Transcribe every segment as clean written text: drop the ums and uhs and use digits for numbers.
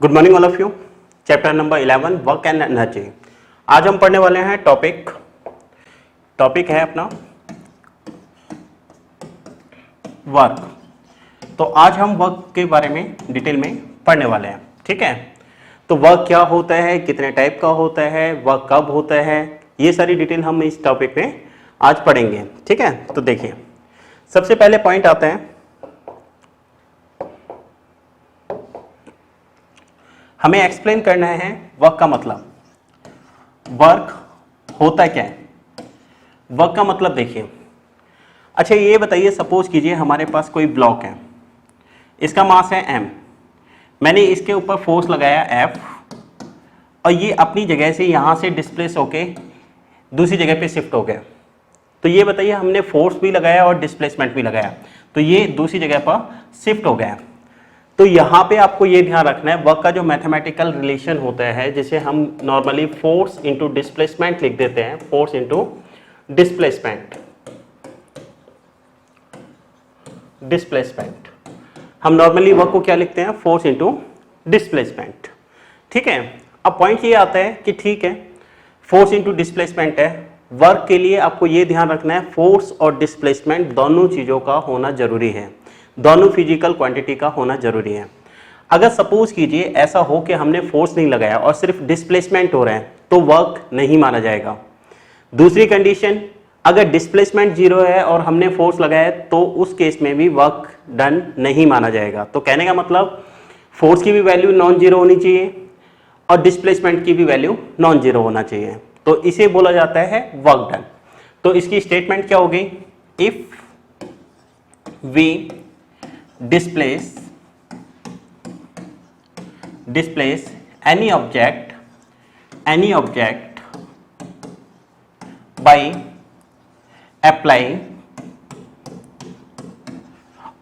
Good morning all of you. Chapter number 11 work and energy. आज हम पढ़ने वाले हैं टॉपिक है अपना वर्क। तो आज हम वर्क के बारे में डिटेल में पढ़ने वाले हैं, ठीक है। तो वर्क क्या होता है, कितने टाइप का होता है, वर्क कब होता है, ये सारी डिटेल हम इस टॉपिक में आज पढ़ेंगे, ठीक है। तो देखिए, सबसे पहले पॉइंट आता है, हमें एक्सप्लेन करना है वर्क का मतलब। वर्क होता क्या है, वर्क का मतलब देखिए। अच्छा ये बताइए, सपोज कीजिए हमारे पास कोई ब्लॉक है, इसका मास है m, मैंने इसके ऊपर फोर्स लगाया F और ये अपनी जगह से यहाँ से डिस्प्लेस होके दूसरी जगह पे शिफ्ट हो गया। तो ये बताइए, हमने फोर्स भी लगाया और डिस्प्लेसमेंट भी लगाया, तो ये दूसरी जगह पर शिफ्ट हो गया। तो यहाँ पे आपको ये ध्यान रखना है, वर्क का जो मैथमेटिकल रिलेशन होता है, जिसे हम नॉर्मली फोर्स इंटू डिस्प्लेसमेंट लिख देते हैं, फोर्स इंटू डिस्प्लेसमेंट हम नॉर्मली वर्क को क्या लिखते हैं, फोर्स इंटू डिस्प्लेसमेंट, ठीक है। अब पॉइंट ये आता है कि ठीक है, फोर्स इंटू डिस्प्लेसमेंट है, वर्क के लिए आपको ये ध्यान रखना है, फोर्स और डिस्प्लेसमेंट दोनों चीज़ों का होना जरूरी है, दोनों फिजिकल क्वांटिटी का होना जरूरी है। अगर सपोज कीजिए ऐसा हो कि हमने फोर्स नहीं लगाया और सिर्फ डिस्प्लेसमेंट हो रहा है, तो वर्क नहीं माना जाएगा। दूसरी कंडीशन, अगर डिस्प्लेसमेंट जीरो है और हमने फोर्स लगाया, तो उस केस में भी वर्क डन नहीं माना जाएगा। तो कहने का मतलब, फोर्स की भी वैल्यू नॉन जीरो होनी चाहिए और डिस्प्लेसमेंट की भी वैल्यू नॉन जीरो होना चाहिए, तो इसे बोला जाता है वर्क डन। तो इसकी स्टेटमेंट क्या होगी, if we displace any object by applying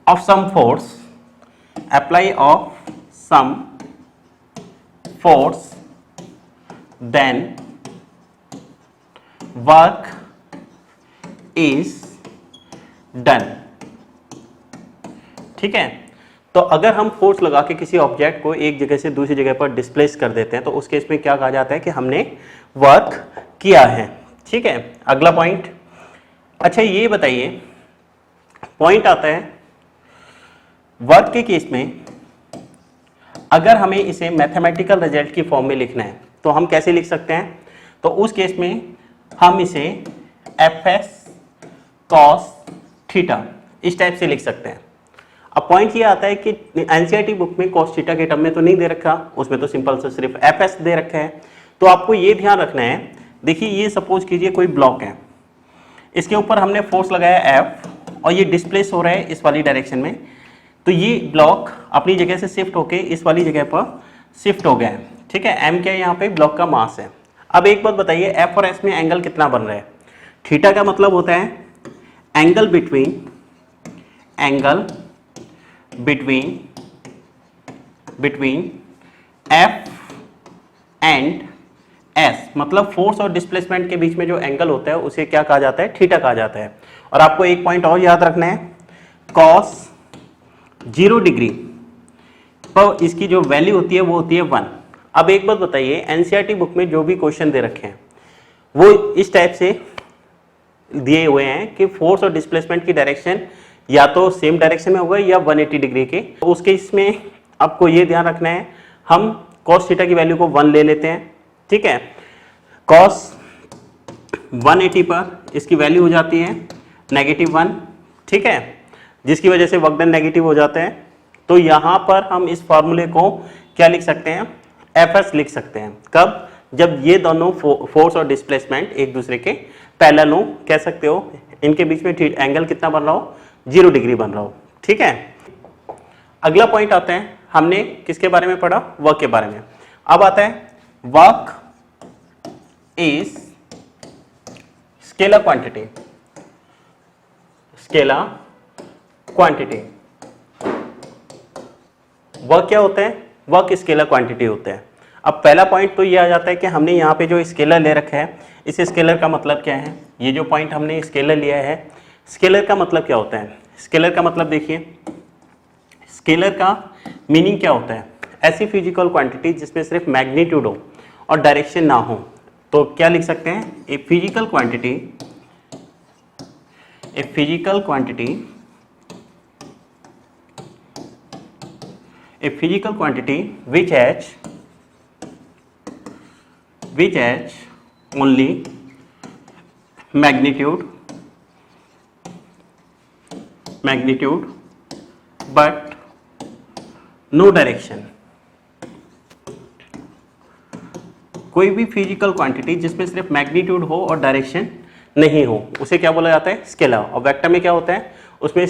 of some force, then work is done, ठीक है। तो अगर हम फोर्स लगा के किसी ऑब्जेक्ट को एक जगह से दूसरी जगह पर डिस्प्लेस कर देते हैं, तो उस केस में क्या कहा जाता है कि हमने वर्क किया है, ठीक है। अगला पॉइंट, अच्छा ये बताइए, पॉइंट आता है वर्क के केस में, अगर हमें इसे मैथमेटिकल रिजल्ट की फॉर्म में लिखना है, तो हम कैसे लिख सकते हैं। तो उस केस में हम इसे Fs cos थीटा इस टाइप से लिख सकते हैं। अब पॉइंट ये आता है कि एनसीईआरटी बुक में cos थीटा के टर्म में तो नहीं दे रखा, उसमें तो सिंपल से सिर्फ Fs दे रखा है। तो आपको ये ध्यान रखना है, देखिए ये सपोज कीजिए कोई ब्लॉक है, इसके ऊपर हमने फोर्स लगाया F और ये डिस्प्लेस हो रहा है इस वाली डायरेक्शन में, तो ये ब्लॉक अपनी जगह से शिफ्ट होके इस वाली जगह पर शिफ्ट हो गया है, ठीक है। m क्या है, यहाँ पे ब्लॉक का मास है। अब एक बात बताइए, F और S में एंगल कितना बन रहा है। थीटा का मतलब होता है angle between F and S, मतलब फोर्स और डिस्प्लेसमेंट के बीच में जो एंगल होता है उसे क्या कहा जाता है, थीटा कहा जाता है। और आपको एक पॉइंट और याद रखना है, cos 0 डिग्री पर इसकी जो वैल्यू होती है वो होती है 1। अब एक बात बताइए, एनसीईआरटी बुक में जो भी क्वेश्चन दे रखे हैं वो इस टाइप से दिए हुए हैं कि फोर्स और डिस्प्लेसमेंट की डायरेक्शन या तो सेम डायरेक्शन में होगा या 180 डिग्री के। तो उसके इसमें आपको ये ध्यान रखना है, हम cos थीटा की वैल्यू को 1 ले लेते हैं, ठीक है। cos 180 पर इसकी वैल्यू हो जाती है -1, ठीक है, जिसकी वजह से वर्क डन नेगेटिव हो जाता है। तो यहाँ पर हम इस फॉर्मूले को क्या लिख सकते हैं, Fs लिख सकते हैं। कब, जब ये दोनों फोर्स और डिस्प्लेसमेंट एक दूसरे के पैरेलल हो, कह सकते हो इनके बीच में एंगल कितना बन रहा हो, 0 डिग्री बन रहा हो, ठीक है। अगला पॉइंट आता है, हमने किसके बारे में पढ़ा, वर्क के बारे में। अब आता है work is scalar quantity. Work क्या होता है, वर्क स्केलर क्वांटिटी होता है। अब पहला पॉइंट तो ये आ जाता है कि हमने यहाँ पे जो स्केलर ले रखा है, इस स्केलर का मतलब क्या है। ये जो पॉइंट हमने स्केलर लिया है, स्केलर का मतलब क्या होता है। स्केलर का मतलब देखिए, स्केलर का मीनिंग क्या होता है, ऐसी फिजिकल क्वांटिटी जिसमें सिर्फ मैग्नीट्यूड हो और डायरेक्शन ना हो, तो क्या लिख सकते हैं? A physical quantity which has only magnitude but no direction। कोई भी फिजिकल क्वांटिटी जिसमें सिर्फ मैग्नीट्यूड हो और डायरेक्शन नहीं हो उसे क्या बोला जाता है? स्केलर। और वेक्टर में क्या होता है? उसमें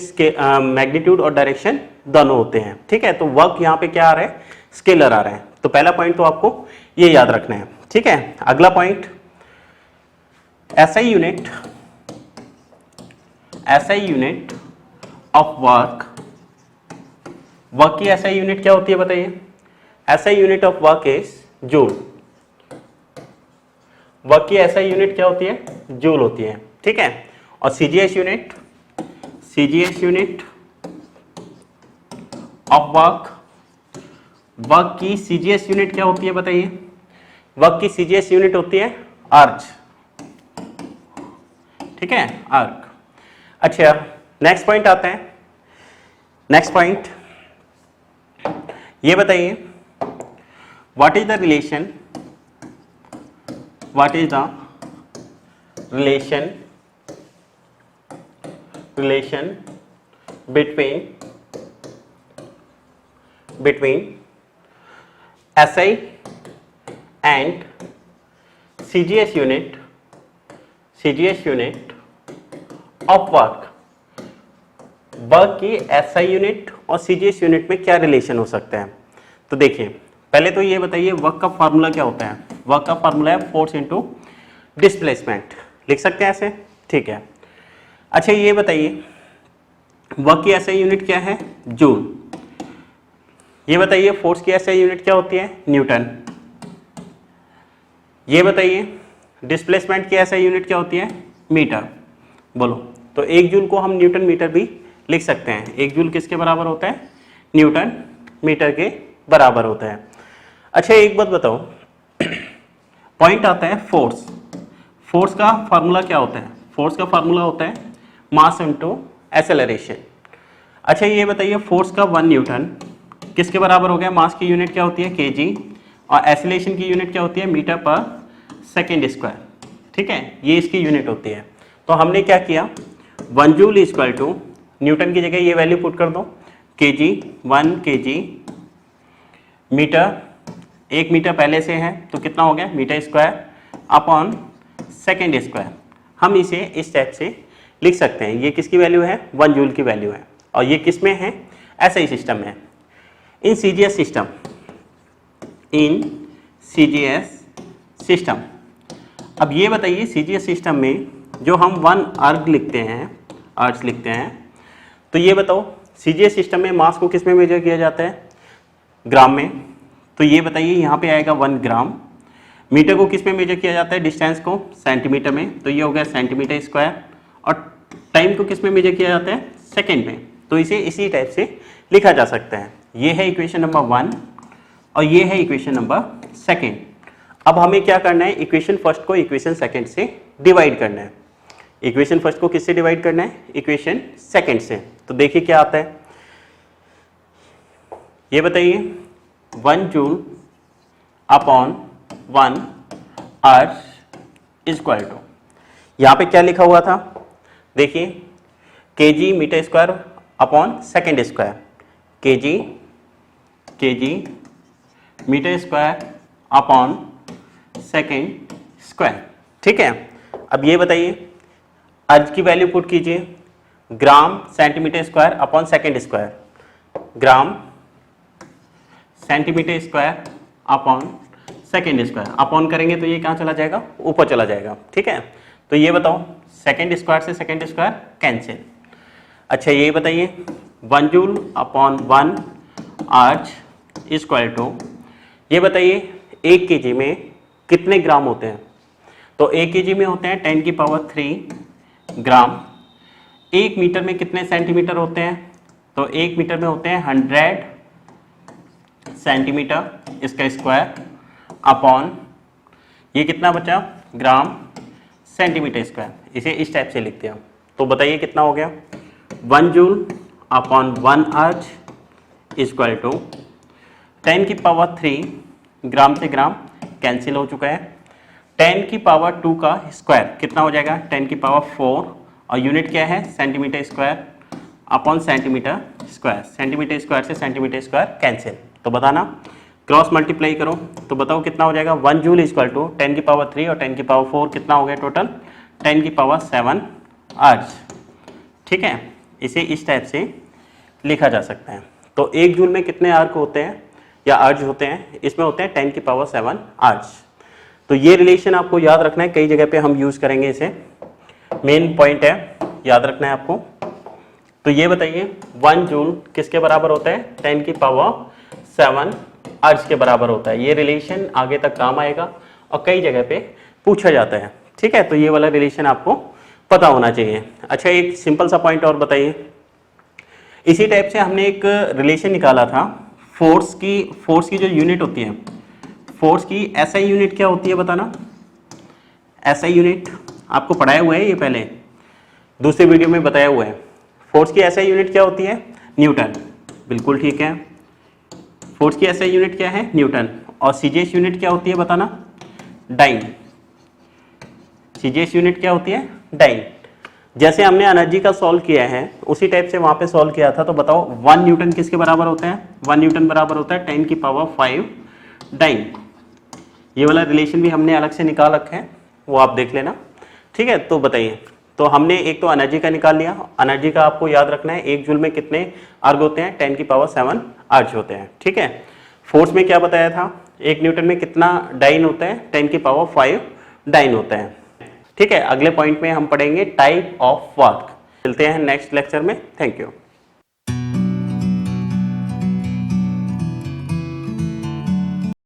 मैग्नीट्यूड और डायरेक्शन दोनों होते हैं। ठीक है, तो वर्क यहाँ पे क्या आ रहा है? स्केलर आ रहा है। तो पहला पॉइंट तो आपको ये याद रखना है। ठीक है, अगला point, SI unit of work की SI यूनिट क्या होती है बताइए? SI unit of work is joule. Work की SI यूनिट क्या होती है? जूल होती है। ठीक है, और CGS यूनिट ऑफ वर्क की CGS यूनिट क्या होती है बताइए? वर्क की CGS यूनिट होती है अर्ज। ठीक है, अर्क। अच्छा, नेक्स्ट पॉइंट आते हैं। नेक्स्ट पॉइंट ये बताइए, what is the relation between SI and CGS unit of work की SI यूनिट और CGS यूनिट में क्या रिलेशन हो सकता है? तो देखिए, पहले तो ये बताइए वर्क का फॉर्मूला क्या होता है? वर्क का फॉर्मूला है फोर्स इनटू डिस्प्लेसमेंट। लिख सकते हैं ऐसे? ठीक है। अच्छा, ये बताइए वर्क की SI यूनिट क्या है? जूल। ये बताइए फोर्स की SI यूनिट क्या होती है? न्यूटन। ये बताइए डिस्प्लेसमेंट की SI यूनिट क्या होती है? मीटर। बोलो। तो 1 जूल को हम न्यूटन मीटर भी लिख सकते हैं। 1 जूल किसके बराबर होता है? न्यूटन मीटर के बराबर होता है। अच्छा, एक बात बताओ, पॉइंट आता है फोर्स का फार्मूला क्या होता है? फोर्स का फार्मूला होता है मास इनटू एक्सेलरेशन। अच्छा, ये बताइए फोर्स का 1 न्यूटन किसके बराबर हो गया? मास की यूनिट क्या होती है? केजी, और एक्सेलरेशन की यूनिट क्या होती है? मीटर पर सेकेंड स्क्वायर। ठीक है, ये इसकी यूनिट होती है। तो हमने क्या किया, 1 जूल इक्वल टू न्यूटन की जगह ये वैल्यू पुट कर दो, केजी 1 केजी मीटर, 1 मीटर पहले से है तो कितना हो गया? Metre square upon second square. हम इसे इस टाइप से लिख सकते हैं। ये किसकी वैल्यू है? 1 जूल की वैल्यू है। और ये किस में है? SI सिस्टम में। इन CGS सिस्टम, अब ये बताइए CGS सिस्टम में जो हम 1 अर्ग लिखते हैं, तो ये बताओ CGS सिस्टम में मास को किस में मेजर किया जाता है? ग्राम में। तो ये बताइए यहाँ पे आएगा 1 ग्राम। मीटर को किस में मेजर किया जाता है? डिस्टेंस को सेंटीमीटर में, तो ये हो गया सेंटीमीटर स्क्वायर। और टाइम को किस में मेजर किया जाता है? सेकेंड में। तो इसे इसी टाइप से लिखा जा सकता है। ये है इक्वेशन नंबर 1 और ये है इक्वेशन नंबर 2। अब हमें क्या करना है? इक्वेशन फर्स्ट को इक्वेशन सेकंड से डिवाइड करना है। इक्वेशन फर्स्ट को किससे डिवाइड करना है? इक्वेशन सेकंड से। तो देखिए क्या आता है, ये बताइए 1 joule upon 1 earth equal to, यहाँ पे क्या लिखा हुआ था? देखिए kg metre square upon second square, kg metre square upon second square. ठीक है, अब ये बताइए अर्ज की वैल्यू पुट कीजिए, gram centimetre square upon second square, gram centimetre square upon second square. Upon करेंगे तो ये कहाँ चला जाएगा? ऊपर चला जाएगा। ठीक है, तो ये बताओ सेकेंड स्क्वायर से सेकेंड स्क्वायर कैंसिल। अच्छा, ये बताइए 1 जूल अपॉन 1 अर्ज इक्वल टू, ये बताइए 1 केजी में कितने ग्राम होते हैं? तो 1 केजी में होते हैं 10 की पावर 3 ग्राम। 1 मीटर में कितने सेंटीमीटर होते हैं? तो 1 मीटर में होते हैं 100 सेंटीमीटर इसका स्क्वायर अपॉन ये कितना बचा, ग्राम सेंटीमीटर स्क्वायर, इसे इस टाइप से लिखते हैं। तो बताइए कितना हो गया, 1 जूल अपॉन 1 अर्ज इक्वल टू 10 की पावर 3 ग्राम से ग्राम कैंसिल हो चुका है, 10 की पावर 2 का स्क्वायर कितना हो जाएगा, 10 की पावर 4 और यूनिट क्या है centimetre square upon centimetre square, centimetre square से सेंटीमीटर स्क्वायर कैंसिल। तो बताना क्रॉस मल्टीप्लाई करो तो बताओ कितना हो जाएगा, 1 जूल इक्वल टू 10 की पावर 3 और 10 की पावर 4 कितना हो गया टोटल 10 की पावर 7 अर्ज। ठीक है, इसे इस टाइप से लिखा जा सकता है। तो 1 जूल में कितने आर्क होते हैं या अर्ज होते हैं, इसमें होते हैं 10 की पावर 7 अर्ज। तो ये रिलेशन आपको याद रखना है, कई जगह पे हम यूज करेंगे इसे, मेन पॉइंट है याद रखना है आपको। तो ये बताइए 1 जूल किसके बराबर होता है, 10 की पावर 7 अर्ज के बराबर होता है। ये रिलेशन आगे तक काम आएगा और कई जगह पे पूछा जाता है। ठीक है, तो ये वाला रिलेशन आपको पता होना चाहिए। अच्छा, एक सिंपल सा पॉइंट और बताइए, इसी टाइप से हमने एक रिलेशन निकाला था फोर्स की जो यूनिट होती है, फोर्स की एसआई यूनिट क्या होती है बताना। एसआई यूनिट आपको पढ़ाया हुआ है, ये पहले दूसरे वीडियो में बताया हुआ है। फोर्स की एसआई यूनिट क्या होती है, न्यूटन, बिल्कुल ठीक है। फोर्स की एसआई यूनिट क्या है, न्यूटन। और सीजीएस यूनिट क्या होती है बताना, डाइन। सीजीएस यूनिट क्या होती है, डाइन। जैसे हमने एनर्जी का सॉल्व किया है उसी टाइप से वहां पे सॉल्व किया था। तो बताओ 1 न्यूटन किसके बराबर होता है, 1 न्यूटन बराबर होता है 10 की पावर 5 डाइन। ये वाला रिलेशन भी हमने अलग से निकाल रखा है, वो आप देख लेना। ठीक है, तो बताइए, तो हमने एक तो एनर्जी का निकाल लिया, एनर्जी का आपको याद रखना है 1 जूल में कितने अर्ग होते हैं, 10 की पावर 7 अर्ज होते हैं। ठीक है, फोर्स में क्या बताया था, 1 न्यूटन में कितना डाइन होता है, 10 की पावर 5 डाइन होता है। ठीक है, अगले पॉइंट में हम पढ़ेंगे टाइप ऑफ वर्क। मिलते हैं नेक्स्ट लेक्चर में, थैंक यू।